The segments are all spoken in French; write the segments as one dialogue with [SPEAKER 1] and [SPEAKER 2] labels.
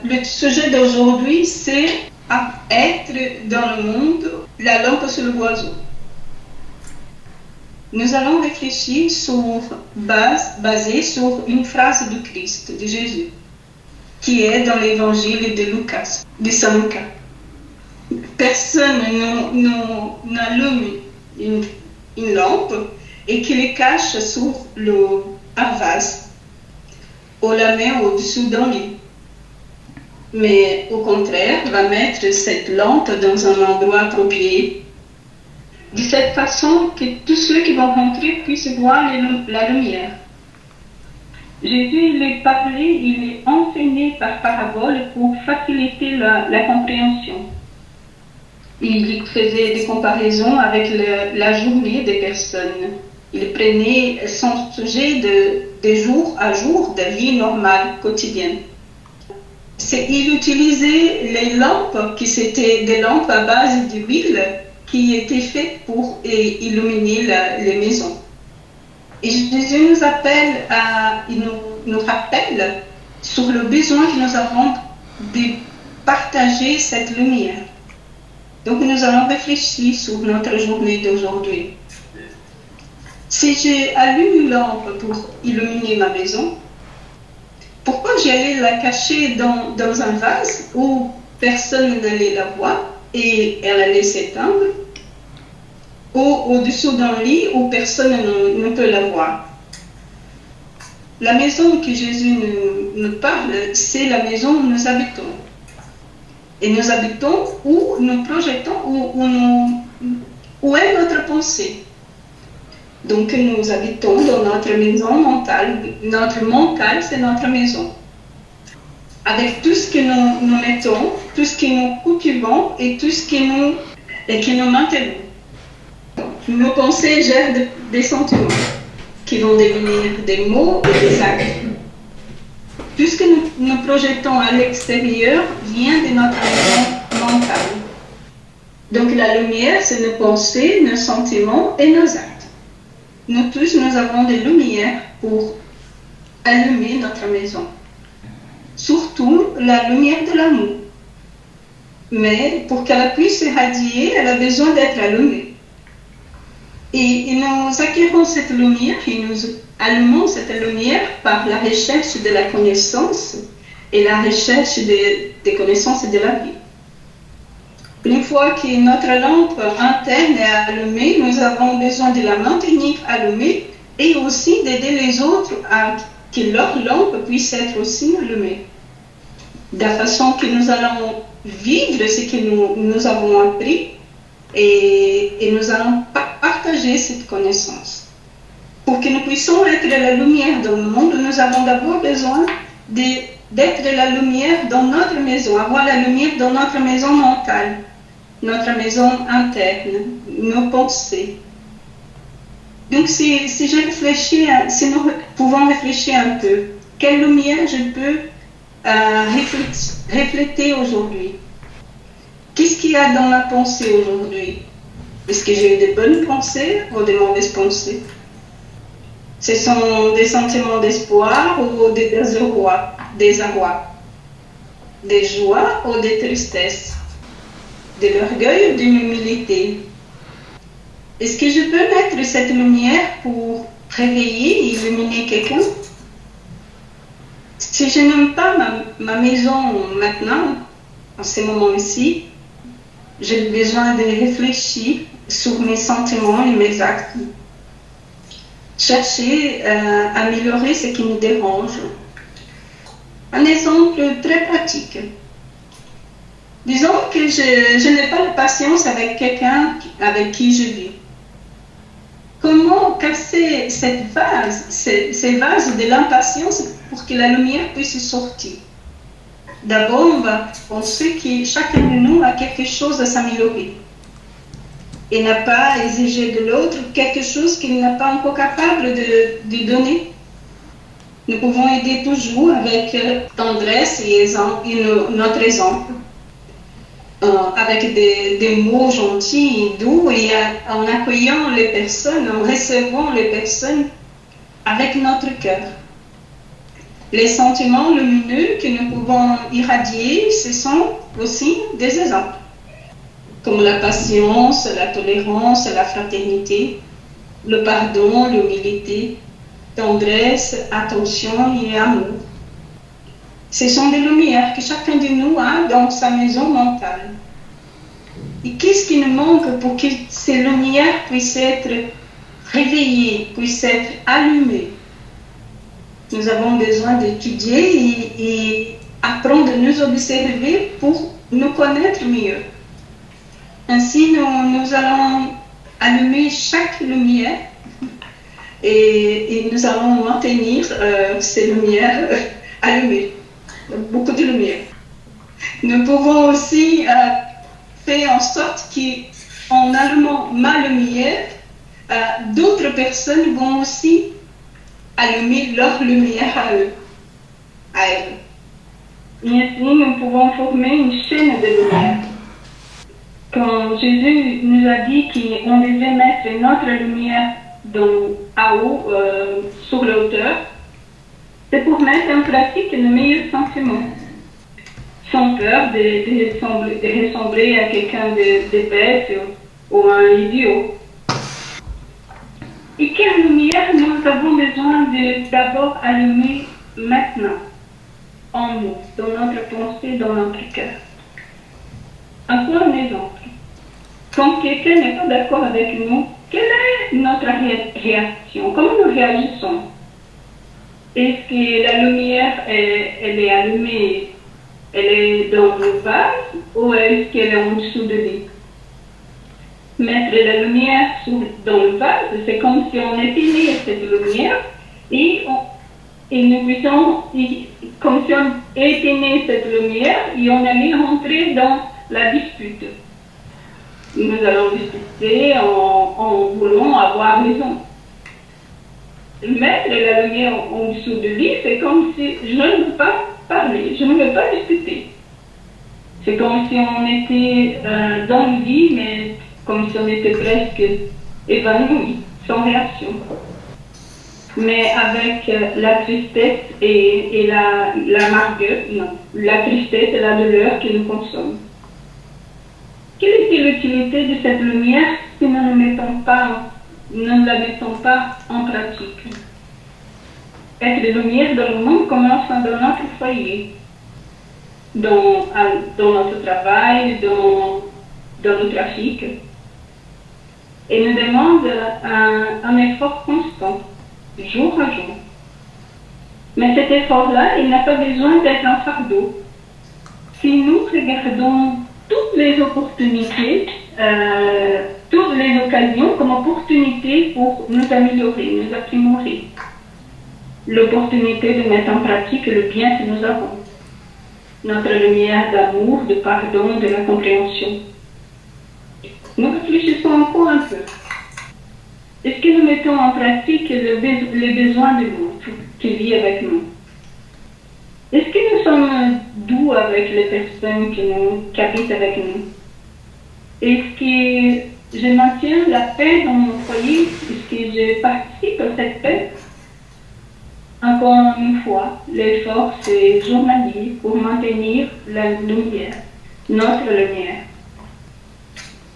[SPEAKER 1] le sujet d'aujourd'hui, c'est être dans le monde la lampe sur le oiseau. Nous allons réfléchir basé sur une phrase du Christ, de Jésus, qui est dans l'évangile de Saint Lucas. Personne n'allume une lampe et qui le cache sur un vase ou la met au-dessus d'un lit. Mais au contraire, va mettre cette lampe dans un endroit approprié, de cette façon que tous ceux qui vont rentrer puissent voir la lumière. Jésus, il est parlé, il est enseigné par parabole pour faciliter la compréhension. Il faisait des comparaisons avec la journée des personnes. Il prenait son sujet de jour à jour, de vie normale, quotidienne. Il utilisait les lampes, qui étaient des lampes à base d'huile, qui étaient faites pour illuminer les maisons. Et Jésus nous appelle nous rappelle sur le besoin que nous avons de partager cette lumière. Donc nous allons réfléchir sur notre journée d'aujourd'hui. Si j'allume une lampe pour illuminer ma maison, pourquoi j'allais la cacher dans un vase où personne n'allait la voir et elle allait s'éteindre, ou au-dessous d'un lit où personne ne peut la voir? La maison que Jésus nous parle, c'est la maison où nous habitons. Et nous habitons où nous projetons, où est notre pensée. Donc nous habitons dans notre maison mentale. Notre mental, c'est notre maison. Avec tout ce que nous mettons, tout ce que nous cultivons et tout ce que nous maintenons. Nos pensées gèrent des sentiments qui vont devenir des mots et des actes. Tout ce que nous projetons à l'extérieur vient de notre maison mentale. Donc la lumière, c'est nos pensées, nos sentiments et nos actes. Nous tous, nous avons des lumières pour allumer notre maison. Surtout la lumière de l'amour. Mais pour qu'elle puisse irradier, elle a besoin d'être allumée. Et nous acquérons cette lumière et nous allumons cette lumière par la recherche de la connaissance et la recherche des connaissances de la vie. Une fois que notre lampe interne est allumée, nous avons besoin de la maintenir allumée et aussi d'aider les autres à que leur lampe puisse être aussi allumée. De la façon que nous allons vivre ce que nous avons appris et nous allons partager cette connaissance. Pour que nous puissions être la lumière dans le monde, nous avons d'abord besoin d'être la lumière dans notre maison, avoir la lumière dans notre maison mentale, notre maison interne, nos pensées. Donc si nous pouvons réfléchir un peu, quelle lumière je peux refléter aujourd'hui? Qu'est-ce qu'il y a dans ma pensée aujourd'hui? Est-ce que j'ai eu de bonnes pensées ou de mauvaises pensées? Ce sont des sentiments d'espoir ou de désarroi, des joies ou des tristesses, de l'orgueil ou de l'humilité. Est-ce que je peux mettre cette lumière pour réveiller et illuminer quelqu'un? Si je n'aime pas ma maison maintenant, en ce moment-ci, j'ai besoin de réfléchir sur mes sentiments et mes actes. Chercher à améliorer ce qui me dérange. Un exemple très pratique. Disons que je n'ai pas de patience avec quelqu'un avec qui je vis. Comment casser ces vases de l'impatience pour que la lumière puisse sortir? D'abord, on va penser que chacun de nous a quelque chose à s'améliorer et n'a pas à exiger de l'autre quelque chose qu'il n'est pas encore capable de donner. Nous pouvons aider toujours avec tendresse et notre exemple, avec des mots gentils et doux et en accueillant les personnes, en recevant les personnes avec notre cœur. Les sentiments lumineux que nous pouvons irradier, ce sont aussi des exemples, comme la patience, la tolérance, la fraternité, le pardon, l'humilité, tendresse, attention et amour. Ce sont des lumières que chacun de nous a dans sa maison mentale. Et qu'est-ce qui nous manque pour que ces lumières puissent être réveillées, puissent être allumées? Nous avons besoin d'étudier et apprendre à nous observer pour nous connaître mieux. Ainsi, nous allons allumer chaque lumière et nous allons maintenir ces lumières allumées. Beaucoup de lumière. Nous pouvons aussi faire en sorte qu'en allumant ma lumière, d'autres personnes vont aussi allumer leur lumière à eux, à elles. Et ainsi, nous pouvons former une chaîne de lumière. Quand Jésus nous a dit qu'on devait mettre notre lumière à haut, sur la hauteur, c'est pour mettre en pratique nos meilleurs sentiments, sans peur de ressembler à quelqu'un de bête ou à un idiot. Et quelle lumière nous avons besoin d'abord allumer maintenant, en nous, dans notre pensée, dans notre cœur? Encore un exemple. Quand quelqu'un n'est pas d'accord avec nous, quelle est notre réaction? Comment nous réagissons? Est-ce que la lumière, elle est allumée, elle est dans le vase ou est-ce qu'elle est en dessous de lui? Mettre la lumière dans le vase, c'est comme si on éteignait cette lumière et nous puissions, comme si on éteignait cette lumière et on allait rentrer dans la dispute. Nous allons discuter en voulant avoir raison. Mettre la lumière en dessous de lui, c'est comme si je ne veux pas parler, je ne veux pas discuter. C'est comme si on était dans le lit, mais comme si on était presque évanoui, sans réaction. Mais avec la tristesse et la margueur, non, la tristesse et la douleur qui nous consomment. Quelle était l'utilité de cette lumière si nous ne la mettons pas en pratique? Être lumière dans le monde commence dans notre foyer, dans notre travail, dans le trafic, et nous demande un effort constant, jour à jour. Mais cet effort-là, il n'a pas besoin d'être un fardeau. Si nous regardons toutes les opportunités, toutes les occasions comme opportunités pour nous améliorer, nous améliorer. L'opportunité de mettre en pratique le bien que nous avons. Notre lumière d'amour, de pardon, de la compréhension. Nous réfléchissons encore un peu. Est-ce que nous mettons en pratique les besoins de l'autre qui vit avec nous? Est-ce que nous sommes doux avec les personnes qui habitent avec nous? Est-ce que je maintiens la paix dans mon foyer? Est-ce que je participe à cette paix? Encore une fois, l'effort c'est journalier pour maintenir la lumière, notre lumière.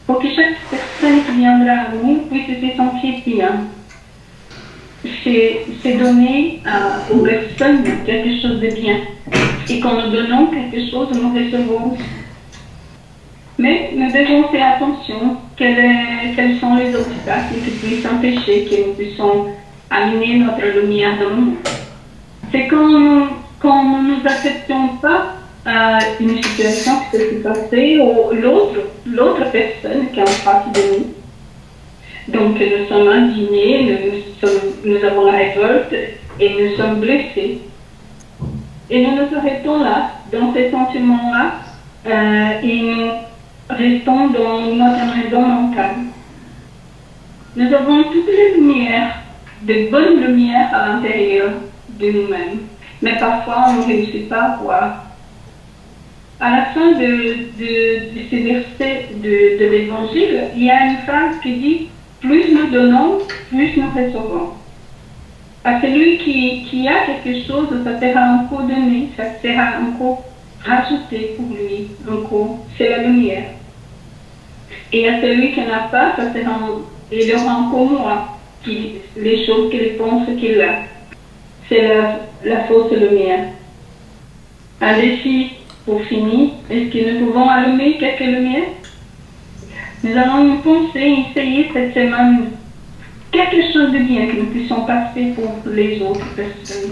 [SPEAKER 1] Pour que chaque personne qui viendra à nous puisse se sentir bien. C'est donner aux personnes quelque chose de bien. Et quand nous donnons quelque chose, nous recevons. Mais nous devons faire attention quels sont les obstacles qui puissent empêcher que nous puissions amener notre lumière dans le monde. C'est quand nous ne nous acceptons pas une situation qui peut se passer ou l'autre personne qui est en face de nous. Donc nous sommes indignés, nous avons la révolte et nous sommes blessés. Et nous nous arrêtons là, dans ces sentiments-là, et nous restons dans notre raison mentale. Nous avons toutes les lumières, de bonnes lumières à l'intérieur de nous-mêmes, mais parfois on ne réussit pas à voir. À la fin de ces versets de l'Évangile, il y a une phrase qui dit « Plus nous donnons, plus nous recevons ».
[SPEAKER 2] À celui qui a quelque chose, ça sera encore donné, ça sera encore rajouté pour lui, encore. C'est la lumière. Et à celui qui n'a pas, ça sera, il aura encore moins les choses qu'il pense qu'il a. C'est la fausse lumière. Un défi pour finir. Est-ce que nous pouvons allumer quelques lumières? Nous allons penser, essayer cette semaine quelque chose de bien que nous puissions passer pour les autres personnes.